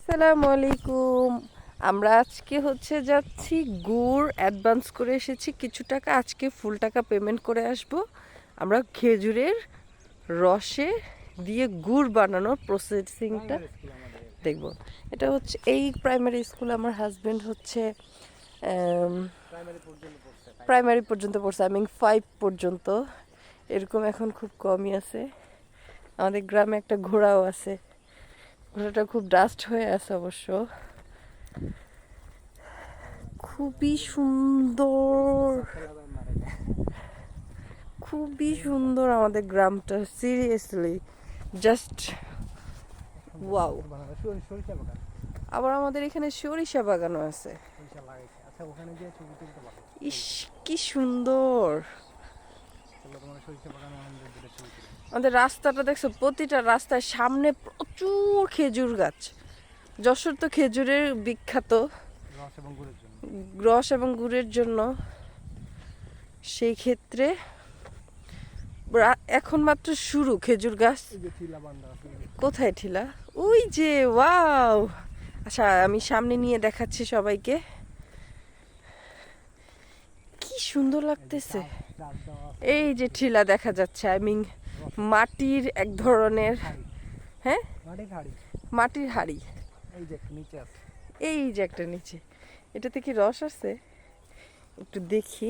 আসসালামু আলাইকুম। আমরা আজকে যাচ্ছি গুড় অ্যাডভান্স করে এসেছি কিছু টাকা, আজকে ফুল টাকা পেমেন্ট করে আসব। আমরা খেজুরের রসে দিয়ে গুড় বানানোর প্রসেসিংটা দেখব। এটা এই প্রাইমারি স্কুল। আমার হাজবেন্ড প্রাইমারি পর্যন্ত পড়ছে, আই মিন 5 পর্যন্ত। এরকম এখন খুব কমই আছে। আমাদের গ্রামে একটা ঘোড়াও আছে, ঘোড়াটা খুব ডাস্ট হয়ে আছে অবশ্য। খুবই সুন্দর, খুবই সুন্দর আমাদের গ্রামটা, সিরিয়াসলি জাস্ট ওয়াও। আবার আমাদের এখানে সরিষা বাগানও আছে। ইস কি সুন্দর! আমাদের রাস্তাটা দেখছো, প্রতিটা রাস্তার সামনে প্রচুর খেজুর গাছ। যশোর তো খেজুরের বিখ্যাত, রস এবং গুড়ের জন্য। সেই ক্ষেত্রে এখন মাত্র শুরু খেজুর গাছ। কোথায় ঠিলা? ওই যে, ওয়াও! আচ্ছা আমি সামনে নিয়ে দেখাচ্ছি সবাইকে। কি সুন্দর লাগতেছে। এই যে ঠিলা দেখা যাচ্ছে, আই মিন মাটির এক ধরনের, হ্যাঁ মাটির হাড়ি। এই যে একটা নিচে, এটাতে কি রস আছে? একটু দেখি।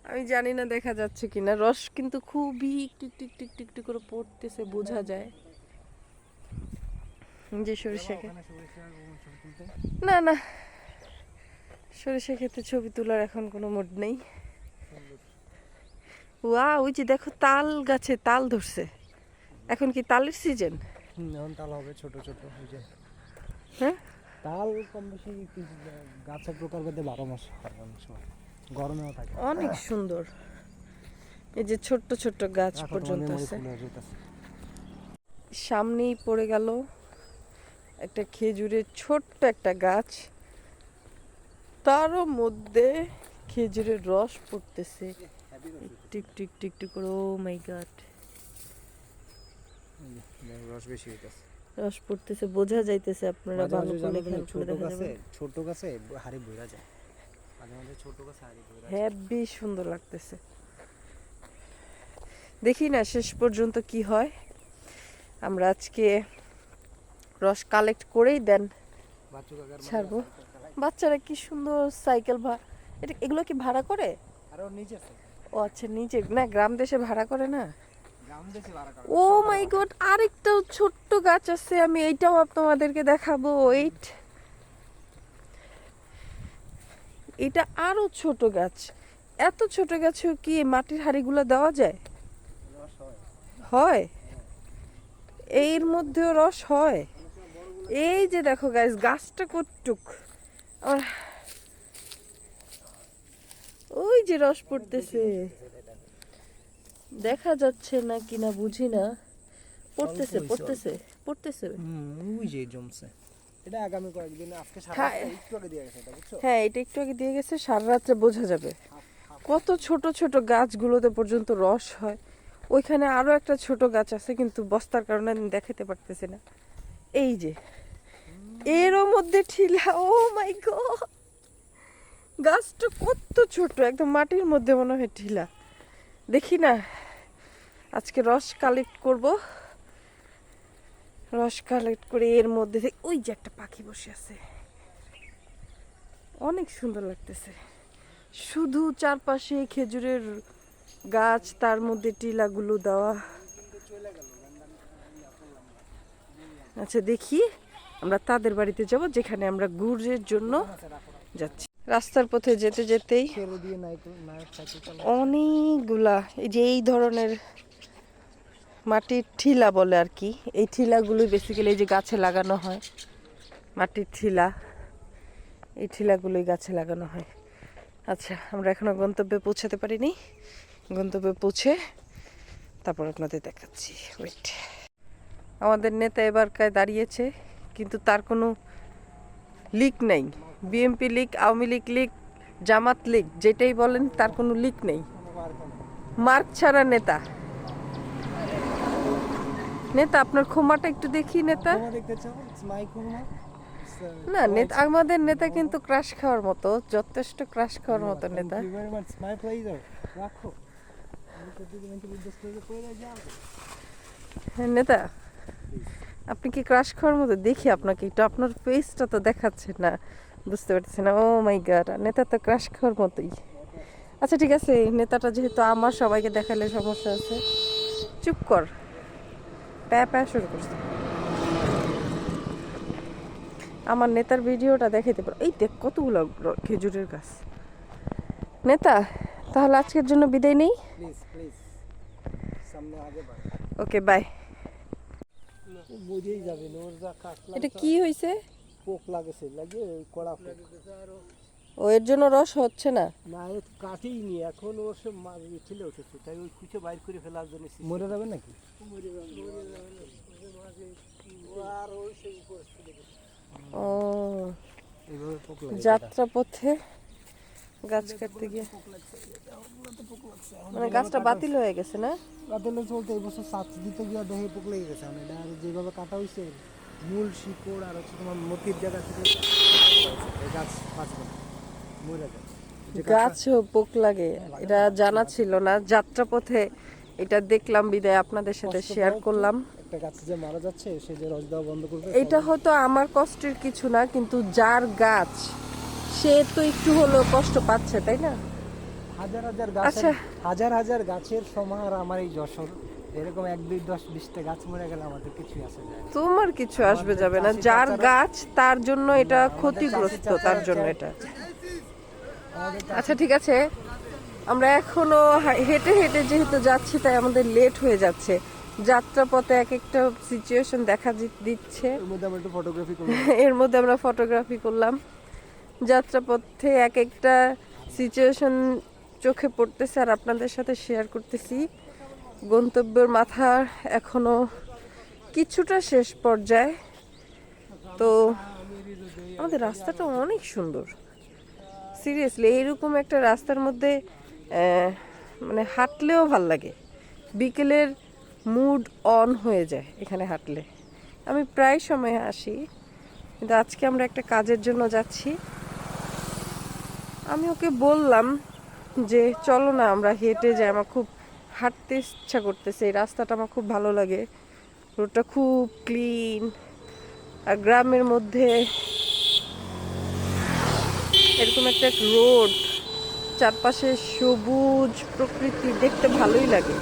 আমি জানি না দেখা যাচ্ছে কিনা, রস কিন্তু খুবই একটু একটু একটু একটু একটু করে পড়তেছে, বোঝা যায়। যে সরিষা না না, সরিষা ক্ষেতে ছবি তোলার এখন কোনো মুড নেই। ওই যে দেখো, তাল গাছে তাল ধরছে। এখন কি তালের সিজন? এখন তাল হবে ছোট ছোট। হ্যাঁ, তাল কম বেশি গাছের প্রকার ভেদে 12 মাস হয়, অনেক সময় গরমেও থাকে। অনেক সুন্দর। এই যে ছোট্ট ছোট্ট গাছ পর্যন্ত আছে। সামনেই পড়ে গেল একটা খেজুরের ছোট্ট একটা গাছ, তারও মধ্যে খেজুরের রস পড়তেছে টিক টিক টিক টিক করে। ও মাই গড, রস বেশি হইতাছে, রস পড়তেছে, বোঝা যাইতেছে। আপনারা ভালো করে খেয়াল করে দেখা যাবে। ছোট গাছে হাড়ি ভইরা যায়, মাঝে মাঝে ছোট গাছে হাড়ি ভইরা যায়। হেব্বি সুন্দর লাগতেছে। দেখি না শেষ পর্যন্ত কি হয়। আমরা আজকে রস কালেক্ট করেই দেন ছাড়বো। বাচ্চারা কি সুন্দর সাইকেল এগুলো কি ভাড়া করে? ও আচ্ছা, নিচে না, গ্রাম দেশে ভাড়া করে না। ও মাই গড, আরেকটা ছোট্ট গাছ আছে, আমি এইটাও আপনাদেরকে দেখাবো। এটা আরো ছোট গাছ। এত ছোট গাছেও কি মাটির হাড়িগুলো দেওয়া যায়? হয়, এর মধ্যেও রস হয়। এই যে দেখো গাইস, গাছটা কতটুক, ওই যে রস পড়তেছে, দেখা যাচ্ছে না কিনা বুঝি না। পড়তেছে পড়তেছে পড়তেছে। ওই যে জমছে। এটা আগামী কয়েকদিন, আজকে সারা একটু আগে দিয়ে গেছে, এটা বুঝছো? হ্যাঁ, এটা একটু আগে দিয়ে গেছে, সারা রাত্রে বোঝা যাবে। কত ছোট ছোট গাছগুলোতে পর্যন্ত রস হয়। ওইখানে আরো একটা ছোট গাছ আছে, কিন্তু বস্তার কারণে আমি দেখাতে পারতেছি না। এই যে এরও মধ্যে ঠিলা। ও মাই গড, গাছটা কত ছোট, একদম মাটির মধ্যে মনে হয় ঠিলা। দেখি না, আজকে রস কালেক্ট করব। রস কালেক্ট করে এর মধ্যে ওই যে একটা পাখি বসে আছে, অনেক সুন্দর লাগতেছে। শুধু চারপাশে খেজুরের গাছ, তার মধ্যে টিলাগুলো দেওয়া। আচ্ছা দেখি, আমরা তাদের বাড়িতে যাব যেখানে আমরা গুড়ের জন্য যাচ্ছি। রাস্তার পথে যেতে যেতেই অনেকগুলা এই যে এই ধরনের মাটির ঠিলা বলে আর কি, এই ঠিলাগুলো বেসিক্যালি এই যে গাছে লাগানো হয়। মাটির ঠিলা, এই ঠিলাগুলোই গাছে লাগানো হয়। আচ্ছা, আমরা এখনো গন্তব্যে পৌঁছাতে পারিনি। গন্তব্যে পৌঁছে তারপর আপনাদের দেখাচ্ছি। ওয়েট, আমাদের নেতা এবারকায় দাঁড়িয়েছে, কিন্তু তার কোনো লিক নেই। BNP league, Awami League league, Jamaat league, যেটাই বলেন, তার কোনো লিক নেই। মার্ক ছাড়া নেতা, নেতা আপনার খোমাটা একটু দেখি নেতা। ক্ষমা দেখতে চাও? It's my ক্ষমা. না নেতা, আমাদের নেতা কিন্তু ক্রাশ খাওয়ার মতো, যথেষ্ট ক্রাশ খাওয়ার মতো নেতা। Thank you very much. My pleasure. রাখো। আমি তো দুটো মিনিট বিদ্যুৎ করে পড়ে যাও। হ্যাঁ নেতা, আপনি কি ক্রাশ খাওয়ার মতো? দেখি আপনাকে একটু, আপনার ফেসটা তো দেখাচ্ছে না, বুঝতে পারছি না। ও মাই গড, নেতা তো ক্রাশ খাওয়ার মতোই। আচ্ছা ঠিক আছে, নেতাটা যেহেতু আমার, সবাইকে দেখালে সমস্যা আছে। চুপ কর, প্যা প্যা শুরু করছে। আমার নেতার ভিডিওটা দেখাইতে পারো। এই দেখ কতগুলো খেজুরের গাছ। নেতা, তাহলে আজকের জন্য বিদায় নেই। প্লিজ প্লিজ সামনে আগে বাড়। Okay bye. বুঝেই যাবেন ওর যা কাটলা। এটা কি হয়েছে? পোক লাগেছে, লাগে ওই কড়া পোক। ও এর জন্য রস হচ্ছে না? না এ কাটেই নি, এখন ওর সব ঠেলে উঠেছে, তাই ওই খুঁচে বাইর করে ফেলার জন্য। মরে যাবে নাকি? ও এইভাবে পোক লাগে। যাত্রা পথে গাছ কাটতে গিয়ে মানে গাছটা বাতিল হয়ে গেছে না? কাটলে চলতে এই বছর সাত দিতে গিয়ে দেহে পোক লেগে গেছে। মানে এটা আর যেভাবে কাটা হয়েছে মূল শিকড় আর হচ্ছে তোমার মতির জায়গা থেকে এই গাছ বাঁচবে না, মরে যায়। গাছও পোক লাগে, এটা জানা ছিল না। যাত্রা পথে এটা দেখলাম বিদায় আপনাদের সাথে শেয়ার করলাম। একটা গাছ যে মারা যাচ্ছে সে যে রস দেওয়া বন্ধ করবে। এটা হয়তো আমার কষ্টের কিছু না, কিন্তু যার গাছ সে তো একটু হলেও কষ্ট পাচ্ছে, তাই না? হাজার হাজার গাছ, আচ্ছা। হাজার হাজার গাছের সমাহার আমার এই যশোর। এরকম 1 2 10 20টা গাছ মরে গেলে আমাদের কিছুই আসে যায় না। তোমার কিছু আসবে আমাদের যাবে না, চাষি যার চাচারা- গাছ তার জন্য এটা আমাদের ক্ষতিগ্রস্ত, চাষি তার চাচারা জন্য চায়- এটা। আমাদের আচ্ছা ঠিক আছে, আমরা এখনো হেঁটে হেঁটে যেহেতু যাচ্ছি তাই আমাদের লেট হয়ে যাচ্ছে। যাত্রা পথে এক একটা সিচুয়েশন দেখা দিচ্ছে, এর মধ্যে আমরা একটু ফটোগ্রাফি করব। এর মধ্যে আমরা ফটোগ্রাফি করলাম। যাত্রাপথে এক একটা সিচুয়েশন চোখে পড়তেছে আর আপনাদের সাথে শেয়ার করতেছি। গন্তব্যের মাথা এখনো কিছুটা শেষ পর্যায়ে। তো আমাদের রাস্তাটা অনেক সুন্দর, সিরিয়াসলি এইরকম একটা রাস্তার মধ্যে মানে হাঁটলেও ভাল লাগে। বিকেলের মুড অন হয়ে যায় এখানে হাঁটলে। আমি প্রায় সময় আসি, কিন্তু আজকে আমরা একটা কাজের জন্য যাচ্ছি। আমি ওকে বললাম যে চলো না আমরা হেঁটে যাই, আমার খুব হাঁটতে ইচ্ছা করতেছে, এই রাস্তাটা আমার খুব ভালো লাগে, রোডটা খুব ক্লিন। আর গ্রামের মধ্যে এরকম একটা রোড, চারপাশে সবুজ প্রকৃতি, দেখতে ভালোই লাগে।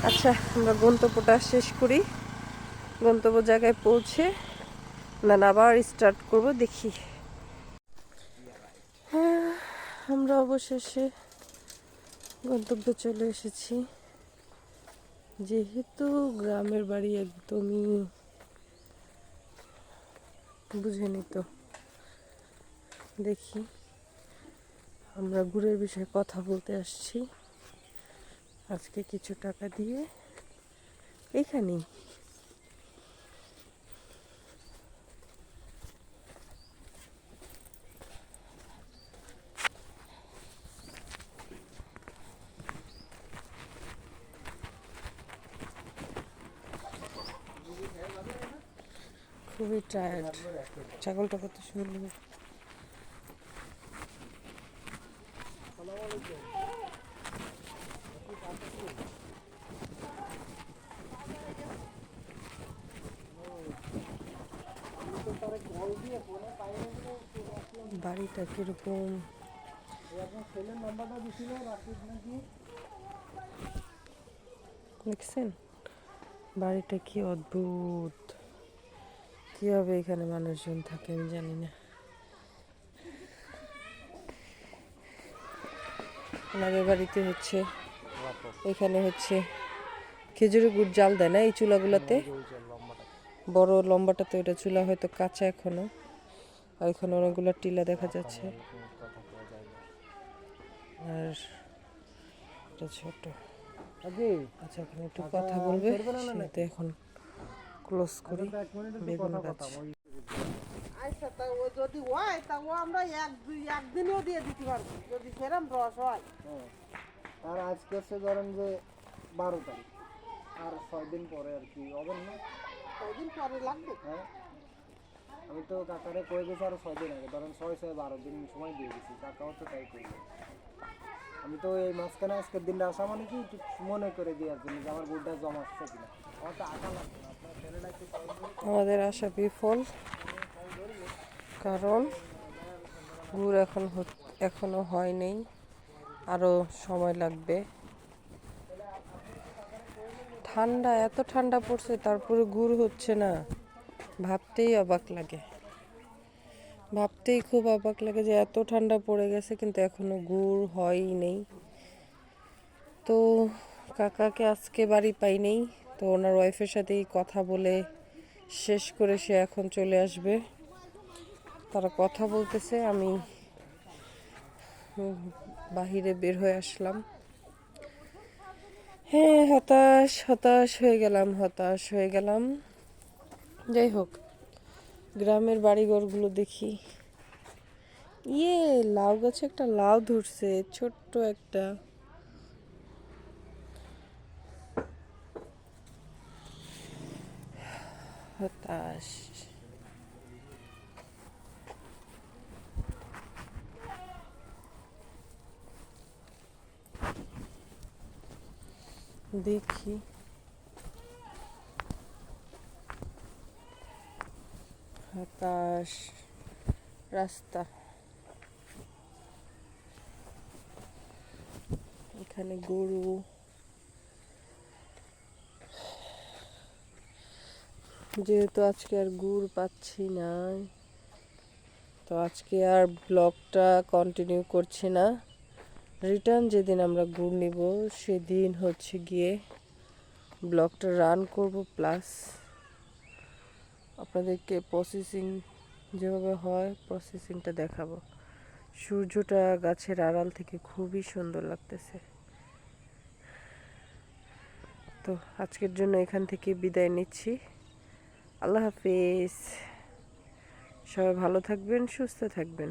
আচ্ছা আমরা গন্তব্যটা শেষ করি, গন্তব্য জায়গায় পৌঁছে না আবার স্টার্ট করব, দেখি। হ্যাঁ, আমরা অবশেষে গন্তব্যে চলে এসেছি। যেহেতু গ্রামের বাড়ি একদমই বুঝেনি, তো দেখি আমরা ঘুরের বিষয়ে কথা বলতে আসছি আজকে কিছু টাকা দিয়ে এখানেই। খুবই টায়ার্ড, ছাগলটা কত সুন্দর। বাড়িটা কিরকম দেখছেন? বাড়িটা কি অদ্ভুত, কিভাবে এখানে মানুষজন থাকে আমি জানি না। আমাদের বাড়িতে হচ্ছে, এখানে হচ্ছে খেজুরের গুড় জাল দেয় না এই চুলাগুলোতে, বড় লম্বাটা, তো এটা চুলা হয়তো কাঁচা এখনো। আর এখানে অনেকগুলো টিলা দেখা যাচ্ছে, আর এটা ছোট। আচ্ছা এখানে একটু কথা বলবে, সেটা এখন ক্লোজ করি। বেগুন গাছ আচ্ছা তা ও যদি হয় তা ও আমরা একদিনেও দিয়ে দিতে পারবো যদি সেরম রস হয়। আর আজকে হচ্ছে ধরেন যে 12 তারিখ, আর 6 দিন পরে আর কি হবে না? কয়দিন পরে লাগবে? হ্যাঁ, আমি তো কাকারে কয়ে গেছি আরো 6 দিন আগে, ধরেন 6-12 দিন সময় দিয়ে গেছি, কাকাও তো তাই করলো। আমি তো এই মাঝখানে আজকের দিনটা আসা মানে কি একটু মনে করে দেওয়ার জন্য যে আমার গুড়টা জমা আসছে কিনা। আমার তো আশা লাগবে না, আপনার ছেলেটা একটু কল করে আমাদের আশা বিফল, কারণ গুড় এখনো হয়নি, আরো সময় লাগবে। ঠান্ডা, এত ঠান্ডা পড়ছে তারপরে গুড় হচ্ছে না, ভাবতেই অবাক লাগে। ভাবতেই খুব অবাক লাগে যে এত ঠান্ডা পড়ে গেছে কিন্তু এখনো গুড় হয়ই নেই। তো কাকাকে আজকে বাড়ি পাই নেই, তো ওনার ওয়াইফের সাথেই কথা বলে শেষ করে সে এখন চলে আসবে। তারা কথা বলতেছে, আমি বাহিরে বের হয়ে আসলাম। হ্যাঁ, হতাশ হতাশ হয়ে গেলাম। যাই হোক, গ্রামের বাড়িঘরগুলো দেখি। লাউ গাছে একটা লাউ ধরছে, ছোট্ট একটা। হতাশ। দেখি হতাশ রাস্তা, এখানে গরু। যেহেতু আজকে আর গুড় পাচ্ছি না, তো আজকে আর ব্লগটা কন্টিনিউ করছি না। রিটার্ন যেদিন আমরা গুড় নিব সেদিন হচ্ছে গিয়ে ব্লগটা রান করব, প্লাস আপনাদেরকে প্রসেসিং যেভাবে হয় প্রসেসিংটা দেখাবো। সূর্যটা গাছের আড়াল থেকে খুবই সুন্দর লাগতেছে। তো আজকের জন্য এখান থেকে বিদায় নিচ্ছি। আল্লাহ হাফেজ। সবাই ভালো থাকবেন, সুস্থ থাকবেন।